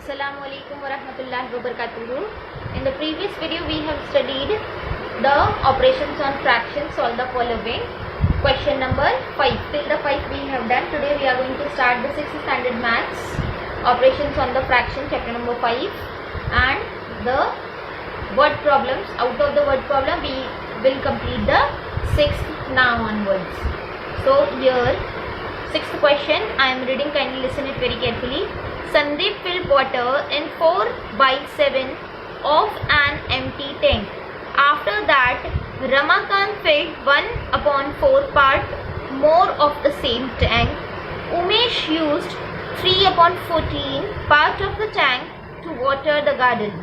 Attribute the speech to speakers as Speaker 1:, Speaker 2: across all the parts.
Speaker 1: Assalamu alaikum wa rahmatullahi wa barakatuhu. In the previous video we have studied the operations on fractions. Solve the following. Question number 5. Till the 5 we have done. Today we are going to start the 6th standard maths. Operations on the fraction, chapter number 5. And the word problems. Out of the word problem we will complete the 6th now onwards. So here 6th question, I am reading, kindly listen it very carefully. Sandeep filled water in 4/7 of an empty tank. After that, Ramakant filled 1/4 part more of the same tank. Umesh used 3/14 part of the tank to water the garden.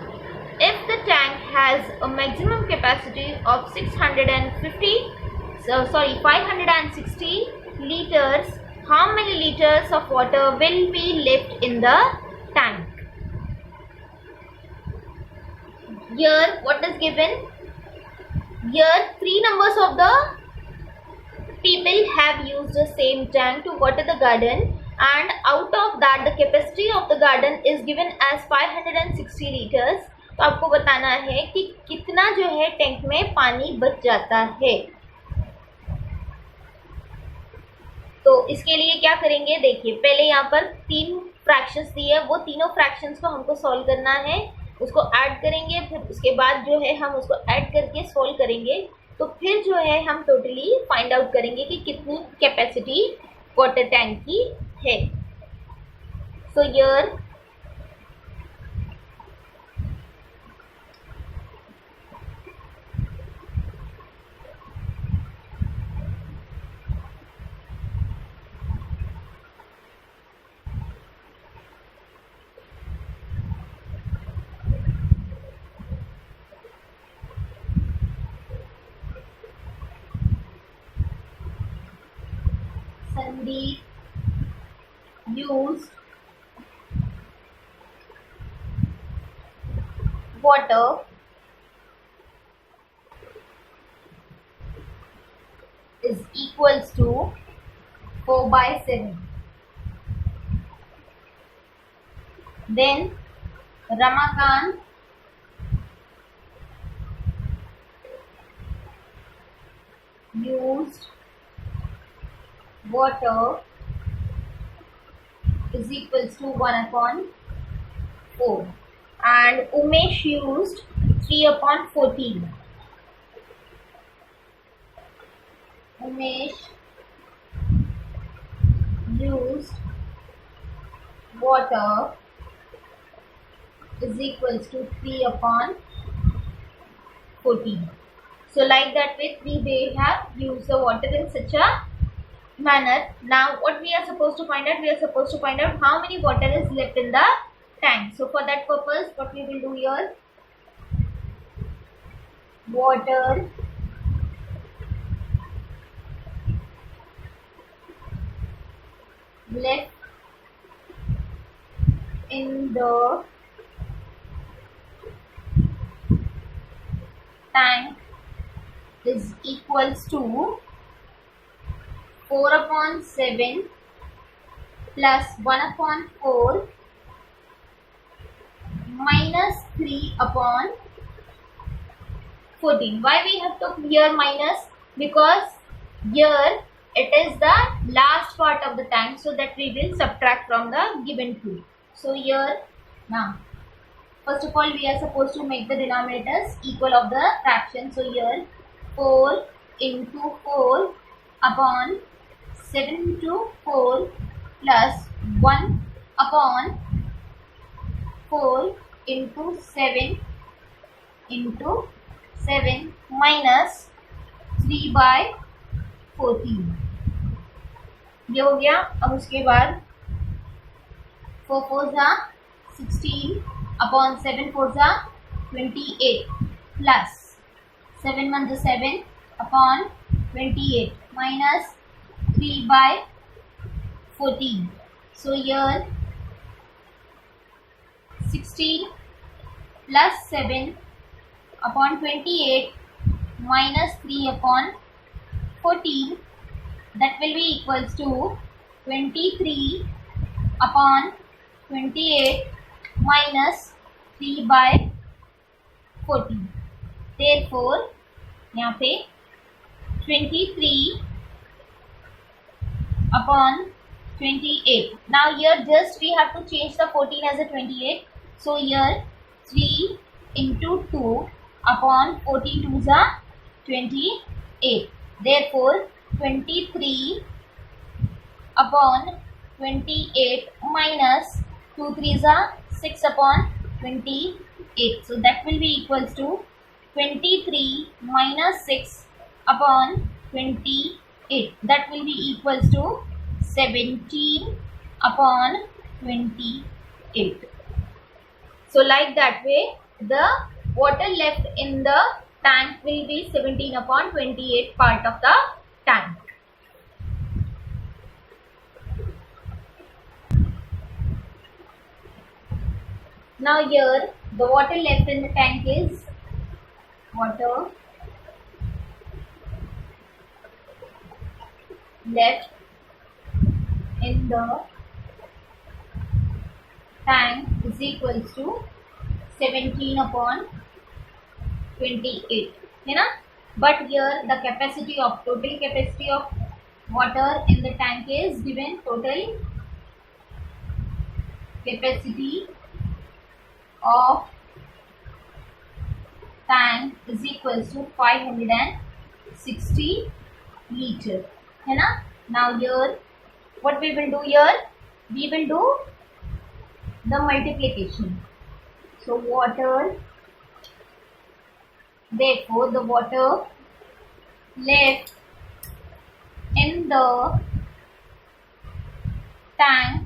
Speaker 1: If the tank has a maximum capacity of 560 liters, how many liters of water will be left in the tank? Here what is given? Here 3 numbers of the people have used the same tank to water the garden, and out of that the capacity of the garden is given as 560 liters. तो आपको बताना है कि कितना जो है tank में पानी बच जाता है. तो इसके लिए क्या करेंगे, देखिए पहले यहाँ पर 3 फ्रैक्शंस दिए, वो तीनों फ्रैक्शंस को हमको सॉल्व करना है, उसको ऐड करेंगे, फिर उसके बाद जो है हम उसको ऐड करके सॉल्व करेंगे. तो फिर जो है हम टोटली फाइंड आउट करेंगे कि कितनी कैपेसिटी वाटर टैंक की है. So here Sandeep used water is equals to 4/7. Then Ramakant used water is equals to 1/4, and Umesh used 3/14. Umesh used water is equals to 3/14. So like that way they have used the water in such a manner. Now what we are supposed to find out, we are supposed to find out how many water is left in the tank. So for that purpose what we will do here, water left in the tank is equals to 4/7 plus 1/4 minus 3/14. Why we have to here minus? Because here it is the last part of the tank, so that we will subtract from the given 2. So here now first of all we are supposed to make the denominators equal of the fraction. So here 4 into 4 upon 7 into 4 plus 1/4 into 7 into 7 minus 3/14. ये हो गया. अब उसके बाद 4 4 16 upon 7 4 28 plus 7 1 7 upon 28 minus 3/14. So here 16 plus 7 upon 28 minus 3/14, that will be equals to 23/28 minus 3/14. Therefore यहाँ पे 23/28. Now here just we have to change the 14 as a 28. So here 3 into 2/14 2s are 28. Therefore 23/28 minus 2 3s are 6/28. So that will be equals to 23 minus 6/28. That will be equals to 17/28. So like that way, the water left in the tank will be 17/28 part of the tank. Now here the water left in the tank is water left in the tank is equals to 17/28 है ना. But here the capacity of total capacity of water in the tank is given. Total capacity of tank is equals to 560 liter है ना. Now here what we will do here, we will do the multiplication. So water, therefore the water left in the tank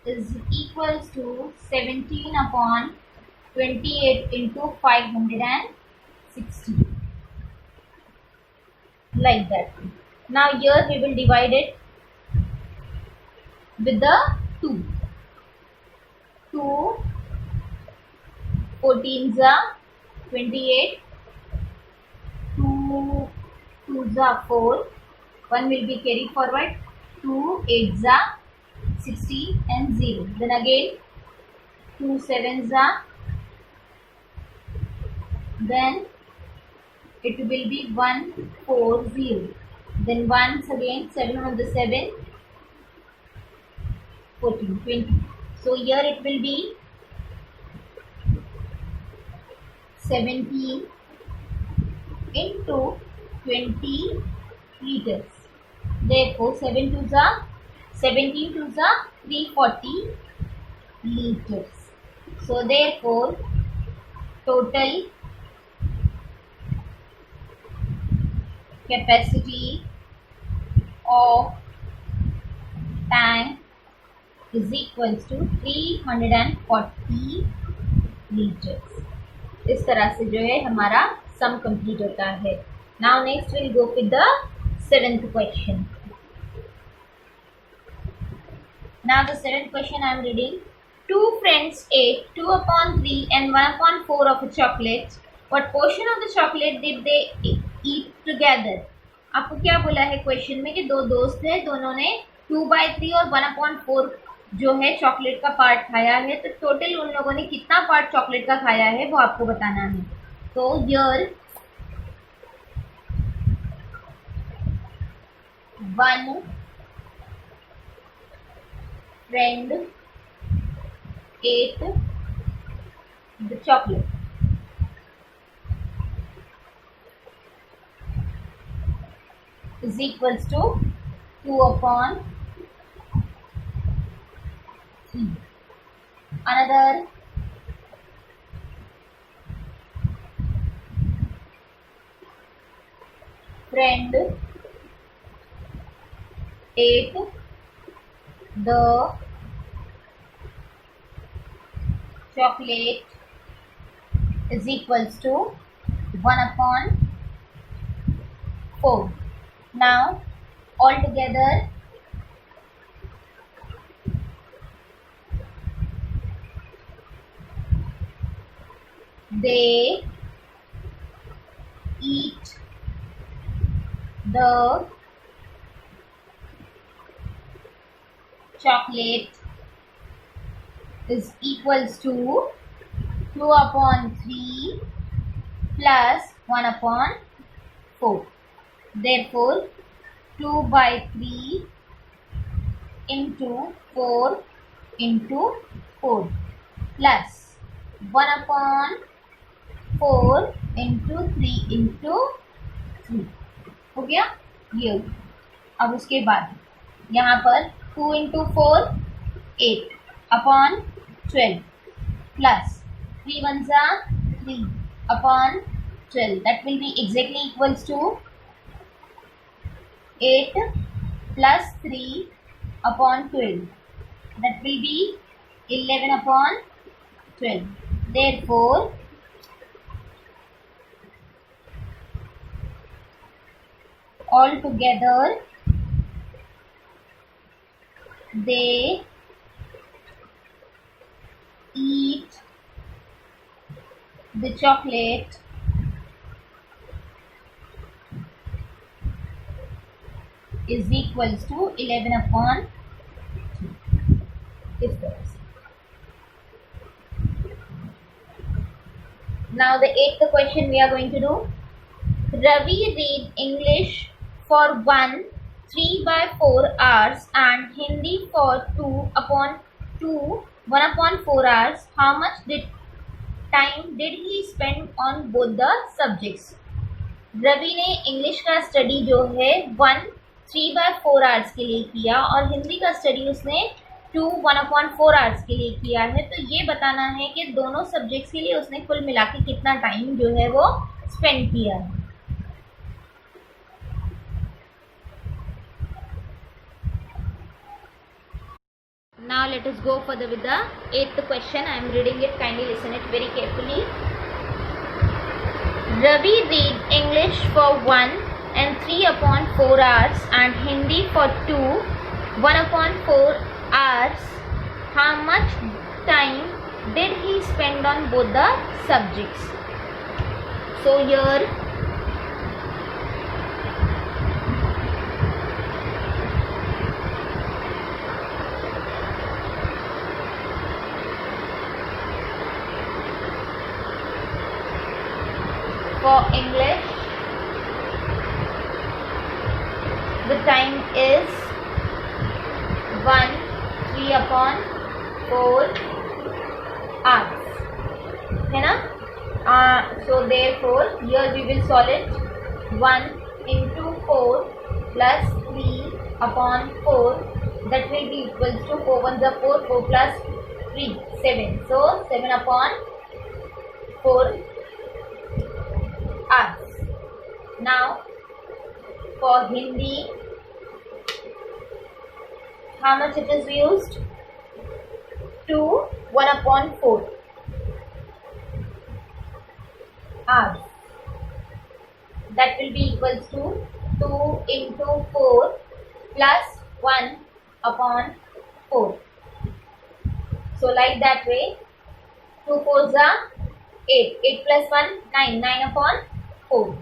Speaker 1: is equals to 17/28 into 560, like that. Now here we will divide it with the 2. 2 14s are 28, 2 2s are 4, 1 will be carried forward, 2 8s are 60 and 0. Then again 2 7s are, then it will be 140. Then once again 7 on the 7, 14 20. So here it will be 17 into 20 liters. Therefore 7 2s are 17 2s are 340 liters. So therefore total capacity of tank is equals to 340 liters. इस तरह से जो है हमारा sum complete होता है. Now next we'll go with the 7th question. Now the 7th question I am reading. Two friends ate 2/3 and 1/4 of a chocolate. What portion of the chocolate did they eat together? आपको क्या बोला है question में कि दो दोस्त हैं, दोनों ने 2/3 और 1/4 जो है चॉकलेट का पार्ट खाया है. तो टोटल उन लोगों ने कितना पार्ट चॉकलेट का खाया है वो आपको बताना है. तो here 1 friend ate the chocolate. Is equals to 2/3. Another friend ate the chocolate is equals to 1/4. Now altogether they eat the chocolate is equals to 2 upon 3 plus 1 upon 4. Therefore, 2 by 3 into 4 into 4 plus 1 upon 4 into 3 into 3 हो गया ये। अब उसके बाद यहाँ पर 2 into 4 8 upon 12 plus 3 ones are 3 upon 12, that will be exactly equals to 8 plus 3 upon 12, that will be 11 upon 12. Therefore, altogether they eat the chocolate is equals to 11 upon 2. Now the 8th question we are going to do. Ravi read English for 3 by 4 hours and Hindi for 1 upon 4 hours. How much time did he spend on both the subjects? Ravi ने English का study जो है 3 by 4 hours के लिए किया और हिंदी का study उसने 1 upon 4 आवर्स के लिए किया है। तो ये बताना है कि दोनों सब्जेक्ट्स के लिए उसने कुल मिला के कितना टाइम जो है वो स्पेंड किया है। Now let us go further with the 8th question. I am reading it. Kindly listen it very carefully. Ravi read English for 1 and 3 upon 4 hours and Hindi for 1 upon 4 hours. How much time did he spend on both the subjects? So here for English the time is 3 upon 4 hours, है ना? So therefore here we will solve it. 1 into 4 plus 3 upon 4, that will be equals to 4 ones are 4, 4 plus 3 7, so 7 upon 4 hours. Now for Hindi, how much it is used? 1 upon 4 hours, that will be equals to 2 into 4 plus 1 upon 4. So like that way, 2 4s are 8, 8 plus 1 9, 9 upon 4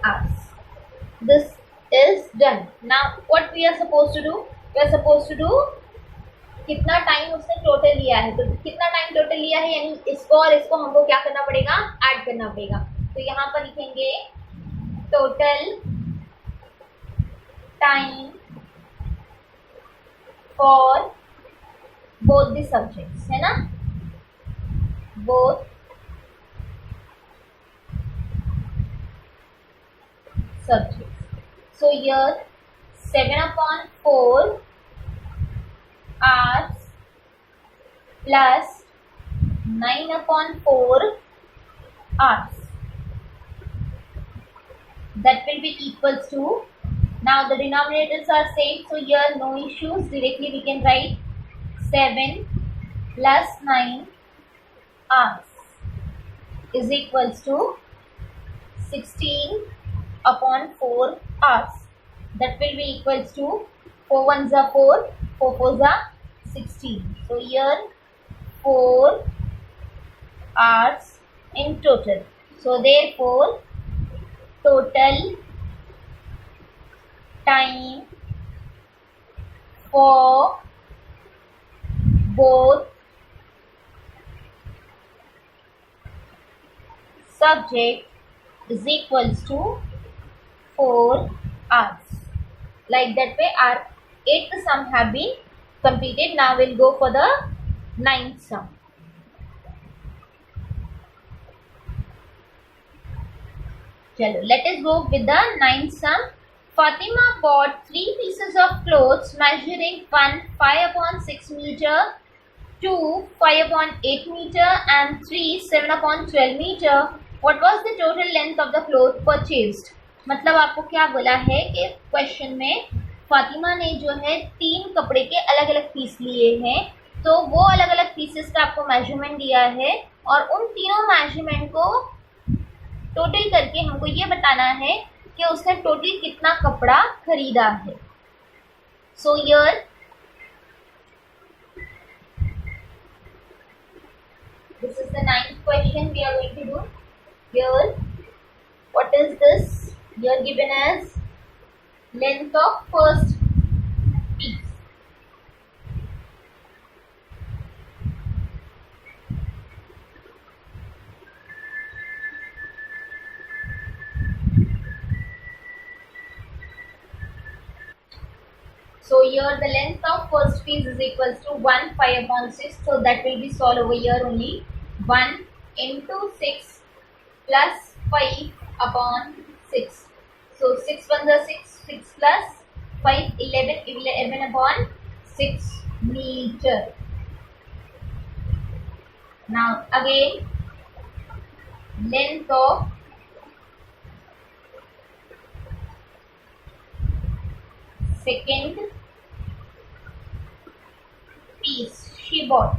Speaker 1: hours. This is done. Now what we are supposed to do? We are supposed to do कितना time उसने total लिया है। तो कितना time total लिया है यानी इसको और इसको हमको क्या करना पड़ेगा? ऐड करना पड़ेगा। तो यहाँ पर लिखेंगे total time for both the subjects, है ना? Both subjects. So here 7 upon 4 hours plus 9 upon 4 hours, that will be equals to, now the denominators are same, so here no issues, directly we can write 7 plus 9 hours is equals to 16 upon 4 hours, that will be equals to 4 ones are 4, 4 fours are 16. So here 4 hours in total. So therefore total time for both subject is equals to 4 hours. Like that way our 8th sum have been completed. Now we'll go for the 9th sum. Chalo, let us go with the 9th sum. Fatima bought 3 pieces of clothes measuring 1 5/6 meter, 2 5/8 meter and 3 7/12 meter. What was the total length of the cloth purchased? मतलब आपको क्या बोला है कि question में फातिमा ने जो है 3 कपड़े के अलग अलग पीस लिए हैं, तो वो अलग अलग पीसेस का आपको मेजरमेंट दिया है और उन तीनों मेजरमेंट को टोटल करके हमको ये बताना है कि उसने टोटल कितना कपड़ा खरीदा है. So here this is the 9th question we are going to do. Here what is this? Here given as length of first piece. So here the length of first piece is equals to 1 5/6. So that will be solved over here only. 1 into 6 plus 5/6. So 6 1 is 6, 6 plus 5 11/6 meter. Now again length of second piece she bought.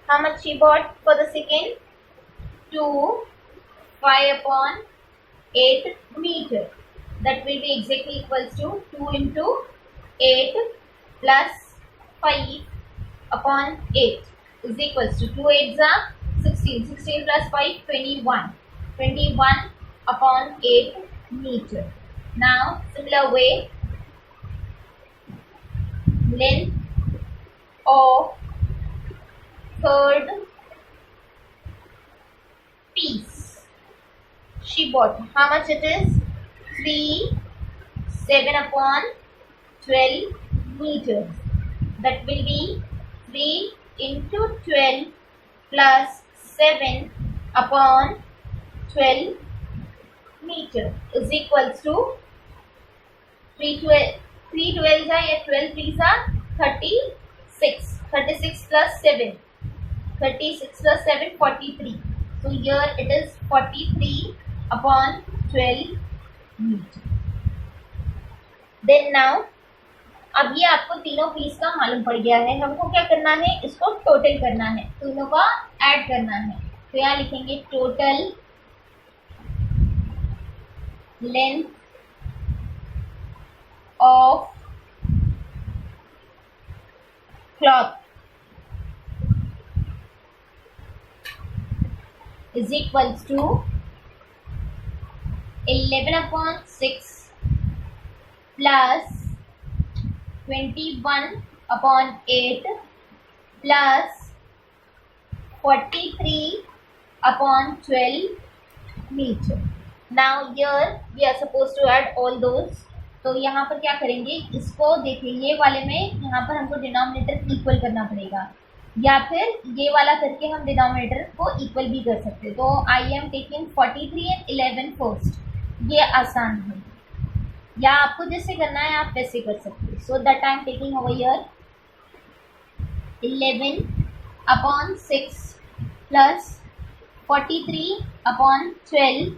Speaker 1: How much she bought for the second? 2 5/8 meter. That will be exactly equals to 2 into 8 plus 5/8 is equals to 2 8s are 16. 16 plus 5 21. 21/8 meter. Now similar way length of third piece she bought. How much it is? 3 7/12 meters. That will be 3 into 12 plus 7/12 meter is equals to 3 12s are 12 3s are 36. 36 plus 7. 36 plus 7 43. So here it is 43/12 meter. Then now अब ये आपको तीनों piece का मालूम पड़ गया है. हमको क्या करना है? इसको टोटल करना है, तीनों का ऐड करना है. तो यहाँ लिखेंगे total length of cloth is equals to 11/6 plus 21/8 plus 43/12 meter. Now here we are supposed to add all those. तो यहाँ पर क्या करेंगे? इसको देखिए, ये वाले में यहाँ पर हमको डिनोमिनेटर इक्वल करना पड़ेगा, या फिर ये वाला करके हम डिनोमिनेटर को इक्वल भी कर सकते हैं. तो I am taking 43 and 11 first. ये आसान है, या आपको जैसे करना है आप वैसे कर सकते हैं. So that I am taking over here 11/6 plus 43/12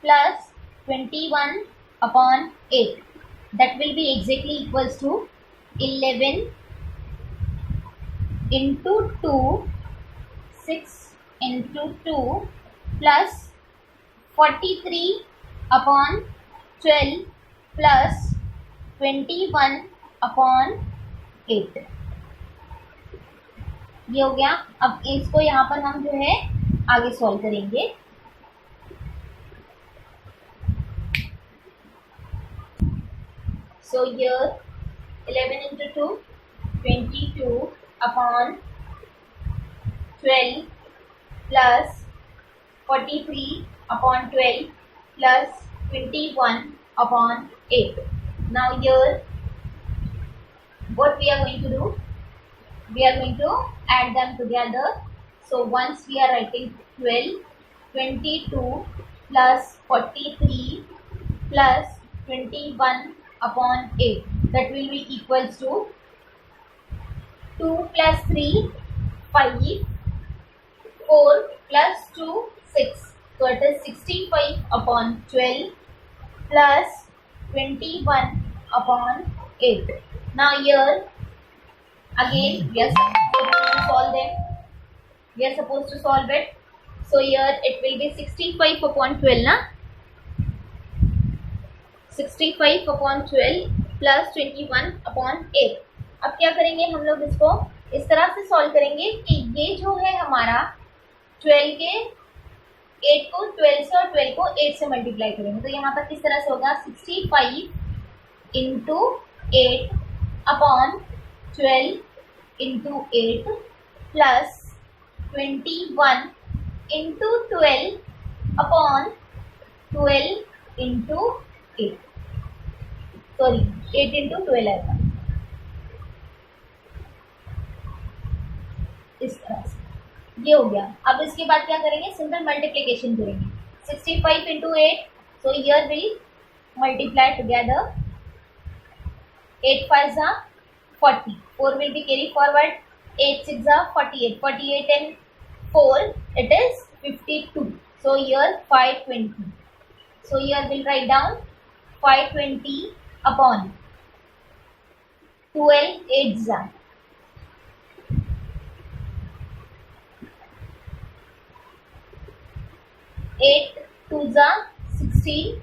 Speaker 1: plus 21/8. That will be exactly equals to 11 into 2, 6 into 2 plus 43/12 plus 21/8. ये हो गया. अब इसको यहाँ पर हम जो है आगे सॉल्व करेंगे. So here 11 into 2 22/8 12 plus 43 upon 12 plus 21 upon 8. Now here what we are going to do? We are going to add them together. So once we are writing 12, 22 plus 43 plus 21 upon 8, that will be equals to 2 plus 3, 5, 4 plus 2, 6. So it is 65 upon 12 plus 21 upon 8. Now here again we are supposed to solve them. We are supposed to solve it. So here it will be 65 upon 12 na. 65 upon 12 plus 21 upon 8. अब क्या करेंगे हम लोग इसको इस तरह से solve करेंगे कि ये जो है हमारा 12 के 8 को 12 से और 12 को 8 से मल्टीप्लाई करेंगे. तो यहाँ पर किस तरह से होगा 65 into 8 upon 12 into 8 plus 21 into 12 upon 12 into 8. Sorry 8 into 12 आएगा इस तरह से. ये हो गया. अब इसके बाद क्या करेंगे? सिंपल मल्टीप्लिकेशन करेंगे. 65 into 8. So here will multiply together. 8 5 जा 40. 4 will be carry forward. 8 6 जा 48. 48 and 4 it is 52. So here 520. So here we'll write down 520 upon 12 8 जा 8 2 जा 16.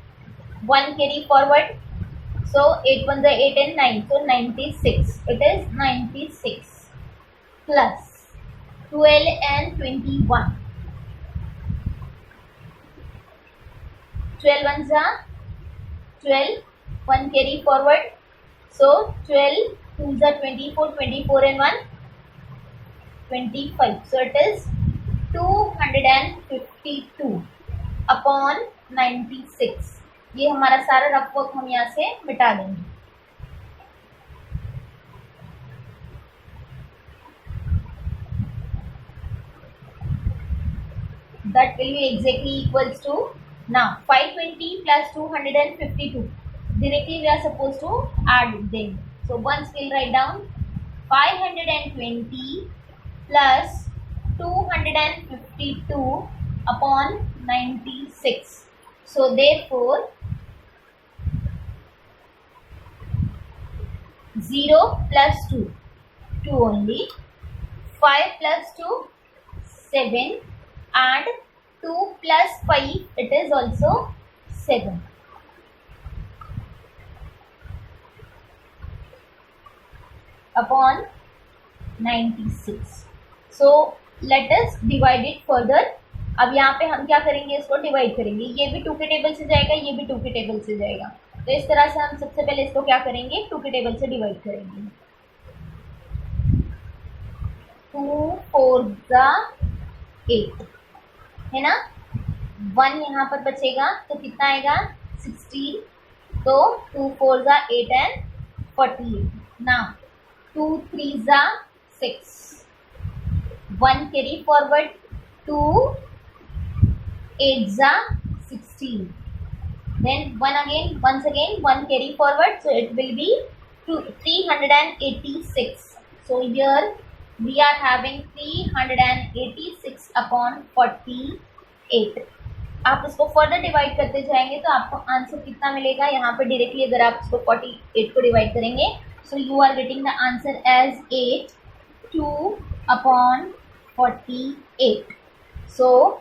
Speaker 1: 1 carry forward. So 8 1 जा 8 and 9. So 96. It is 96 plus 12 and 21. 12 1 जा 12. 1 carry forward. So 12 2 जा 24. 24 and 1 25. So it is 252 upon 96. ये हमारा सारा rough work हम यहाँ से मिटा देंगे. That will be exactly equals to now 520 plus 252. Directly we are supposed to add them. So once we'll write down 520 plus 252 upon 96. So therefore 0 plus 2 only. 5 plus 2 7 and 2 plus 5 it is also 7. Upon 96. So let us divide it further. अब यहाँ पे हम क्या करेंगे? इसको divide करेंगे. ये भी 2 के टेबल से जाएगा, ये भी 2 के टेबल से जाएगा. तो इस तरह से हम सबसे पहले इसको क्या करेंगे? 2 के टेबल से डिवाइड करेंगे. 2 4 जा 8 है ना. 1 यहाँ पर बचेगा तो कितना आएगा? 16. तो 2 4 जा 8 and 48. ना 2 3 जा 6. 1 carry forward. 2 8 जा 16. Then 1 again, once again 1 carry forward. So it will be 386. So here we are having 386 upon 48. आप इसको फर्दर डिवाइड करते जाएंगे तो आपको आंसर कितना मिलेगा? यहाँ पे डायरेक्टली अगर आप इसको 48 को डिवाइड करेंगे, so you are getting the answer as 8 2 upon 48. So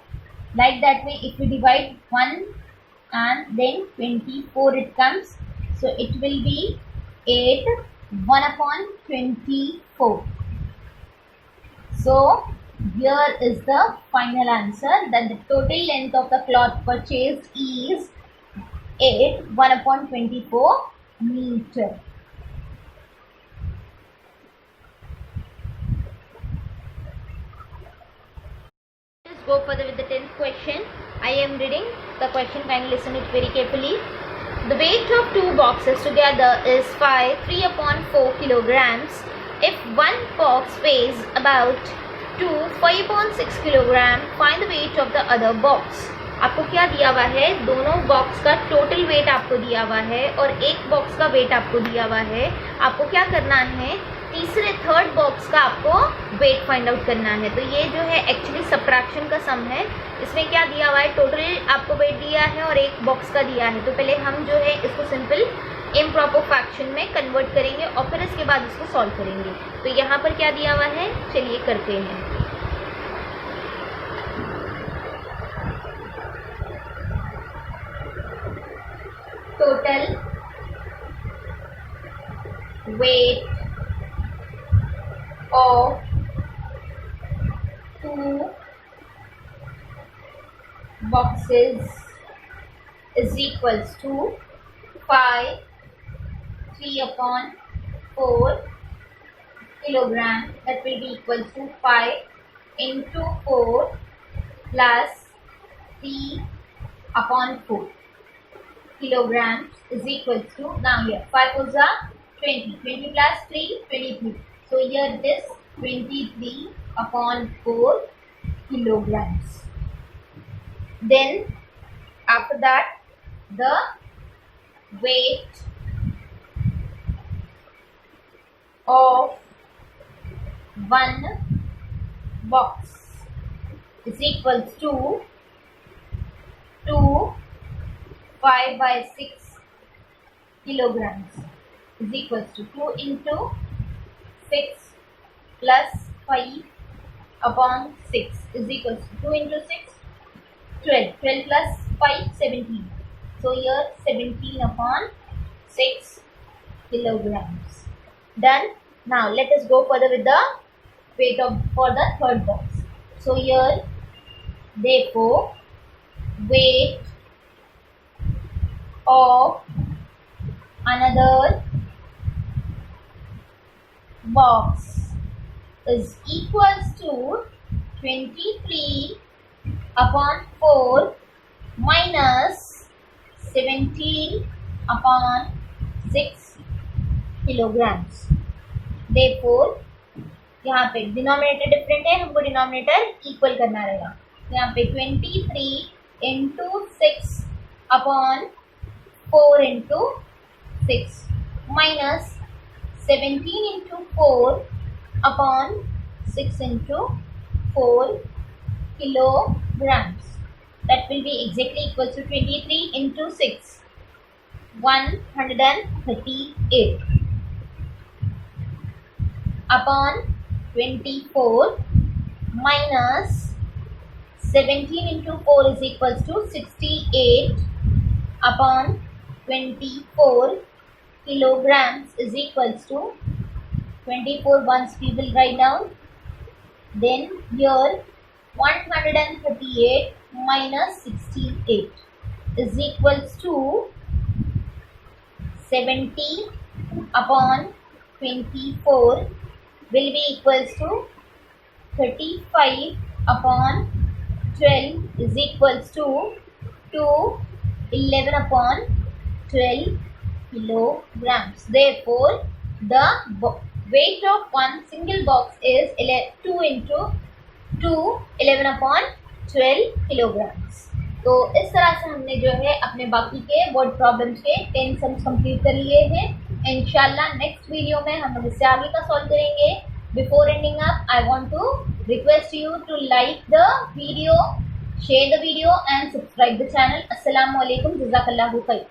Speaker 1: like that way if we divide 1 and then 24 it comes. So it will be 8 1 upon 24. So here is the final answer, that the total length of the cloth purchased is 8 1 upon 24 meter. go further with the 10th question. I am reading the question, kindly listen it very carefully. The weight of two boxes together is 3 upon 4 kilograms. If one box weighs about 5 upon 6 kilogram, find the weight of the other box. आपको क्या दिया हुआ है, दोनों box का total weight आपको दिया हुआ है और एक बॉक्स का वेट आपको दिया हुआ है. आपको क्या करना है, थर्ड बॉक्स का आपको वेट फाइंड आउट करना है. तो ये जो है एक्चुअली सब्ट्रैक्शन का सम है. इसमें क्या दिया हुआ है, टोटल आपको वेट दिया है और एक बॉक्स का दिया है. तो पहले हम जो है इसको सिंपल इम्प्रॉपर फ्रैक्शन में कन्वर्ट करेंगे और फिर इसके बाद इसको सॉल्व करेंगे. तो यहाँ पर क्या दिया हुआ है, चलिए करते हैं. Total weight of two boxes is equals to 3 upon 4 kilogram. That will be equals to 5 into 4 plus 3 upon 4 kilograms is equals to, now here 5 is 20 plus 3 23. So here it is 23 upon 4 kilograms. Then after that the weight of one box is equals to 5 by 6 kilograms is equals to 2 into 6 plus 5 upon 6 is equals to 2 into 6 12 plus 5 17. So here 17 upon 6 kilograms. Done. Now let us go further with the weight of for the third box. So here therefore weight of another box is equals to 23 upon 4 minus 17 upon 6 kilograms. Therefore यहाँ पे denominator different है, हमको denominator equal करना रहेगा. यहाँ पे 23 into 6 upon 4 into 6 minus 17 into 4 upon 6 into 4 kilograms. That will be exactly equal to 23 into 6, 138 upon 24 minus 17 into 4 is equals to 68 upon 24 kilograms is equals to 24 once we will write down. Then here 138 minus 68 is equals to 70 upon 24 will be equals to 35 upon 12 is equals to 11 upon 12 kilograms. Therefore, the weight of one single box is 2 into 2 11 upon 12 kilograms. तो इस तरह से हमने जो है अपने बाकी के वर्ड प्रॉब्लम्स के 10 सम्स कंप्लीट कर लिए हैं. इंशाल्लाह नेक्स्ट वीडियो में हम इससे आगे का सॉल्व करेंगे. Before ending up, I want to request you to like the video, share the video and subscribe the channel. Assalamu alaikum. Jazakallahu khair.